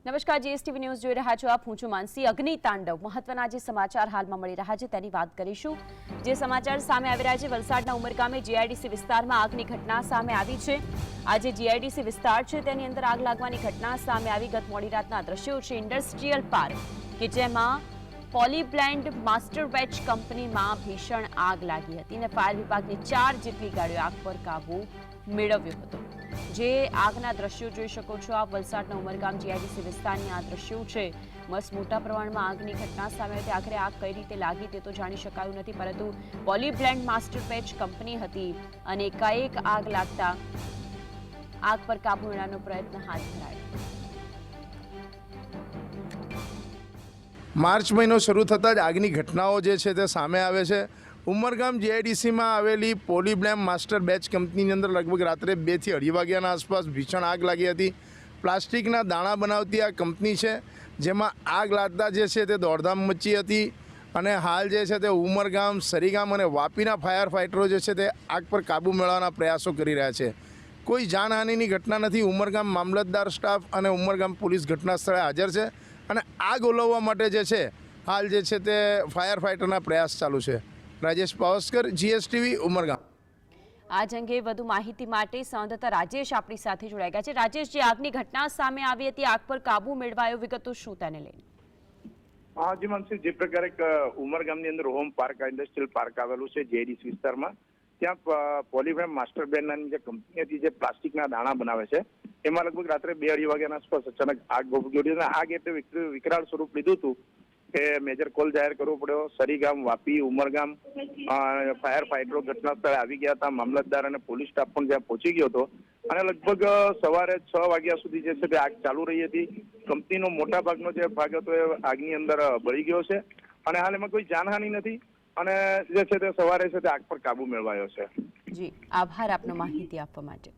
નમસ્કાર, GSTV news જોઈ રહ્યા છો આપ। હું છું માનસી। અગ્નિ તાંડવ મહત્વના જે સમાચાર હાલમાં મળી રહ્યા છે તેની વાત કરીશું। જે સમાચાર સામે આવી રહ્યા છે, વલસાડના ઉમરગામે જીઆઈડીસી વિસ્તારમાં આગની ઘટના સામે આવી છે। આજે જીઆઈડીસી વિસ્તાર છે તેની અંદર આગ લાગવાની ઘટના સામે આવી। ગત મોડી રાતના દ્રશ્યો છે ઇન્ડસ્ટ્રીયલ પાર્ક કે જેમાં પોલીબ્લેન્ડ માસ્ટર બેચ કંપનીમાં ભીષણ આગ લાગી હતી અને ફાયર વિભાગની 4 જેટલી ગાડીઓ આગ પર કાબુ મેળવ્યો હતો। જે આગના દ્રશ્યો જોઈ શકો છો આપ, વલસાડના ઉમરગામ જીઆઈડીસી વિસ્તારની આ દ્રશ્યો છે। મસ્ત મોટા પ્રમાણમાં આગની ઘટના સામે હતી। આખરે આગ કઈ રીતે લાગી તે તો જાણી શકાયું નથી, પરંતુ પોલીબ્લેન્ડ માસ્ટર બેચ કંપની હતી અને એકાએક આગ લાગતા આગ પર કાબુ મેળવવાનો પ્રયત્ન હાથ ધરાયો। માર્ચ મહિનો શરૂ થતાં જ આગની ઘટનાઓ જે છે તે સામે આવે છે। ઉમરગામ જીઆઈડીસીમાં આવેલી પોલીબ્લેન્ડ માસ્ટર બેચ કંપનીની અંદર લગભગ રાત્રે 2 થી 2:30 વાગ્યાના આસપાસ ભીષણ આગ લાગી હતી। પ્લાસ્ટિકના દાણા બનાવતી આ કંપની છે, જેમાં આગ લાગતા જે છે તે દોડધામ મચી હતી અને હાલ જે છે તે ઉમરગામ, સરીગામ અને વાપીના ફાયર ફાઇટરો જે છે તે આગ પર કાબૂ મેળવવાના પ્રયાસો કરી રહ્યા છે। કોઈ જાનહાનિની ઘટના નથી। ઉમરગામ મામલતદાર સ્ટાફ અને ઉમરગામ પોલીસ ઘટના સ્થળે હાજર છે અને આગ ઓલવવા માટે જે છે હાલ જે છે તે ફાયર ફાઇટરના પ્રયાસ ચાલુ છે। રાજેશ પાવસ્કર, જીએસટીવી, ઉમરગામ। આજ અંગે વધુ માહિતી માટે સંવાદદાતા રાજેશ આપણી સાથે જોડાઈ ગયા છે। રાજેશ, જે આગની ઘટના સામે આવી હતી, આગ પર કાબુ મેળવાયો, વિગતો શું તેને લઈને? હા જી માનસી, જે પ્રકારે ઉમરગામની અંદર હોમ પાર્ક ઇન્ડસ્ટ્રીયલ પાર્ક આવેલું છે જીઆઈડીસી વિસ્તારમાં, ત્યાં પોલીબ્લેન્ડ માસ્ટર બેચ નામની જે કંપની હતી જે પ્લાસ્ટિકના દાણા બનાવે છે, એમાં લગભગ રાત્રે 2-2:30 વાગ્યાના આસપાસ અચાનક આગ ભભૂકી ઉઠી અને આગ એટલે વિકરાળ સ્વરૂપ લીધું હતું કે મેજર કોલ જાહેર કરવો પડ્યો। સરીગામ, વાપી, ઉમરગામ ફાયર ફાઇટરો ઘટના સ્થળે આવી ગયા હતા। મામલતદાર અને પોલીસ સ્ટાફ પણ ત્યાં પહોંચી ગયો હતો અને લગભગ સવારે 6 વાગ્યા સુધી જે છે તે આગ ચાલુ રહી હતી। કંપનીનો મોટા ભાગનો જે ભાગ હતો એ આગની અંદર બળી ગયો છે અને હાલ એમાં કોઈ જાનહાનિ નથી અને જે છે તે સવારે છે તે આગ પર કાબુ મેળવાયો છે। જી, આભાર આપનો માહિતી આપવા માટે।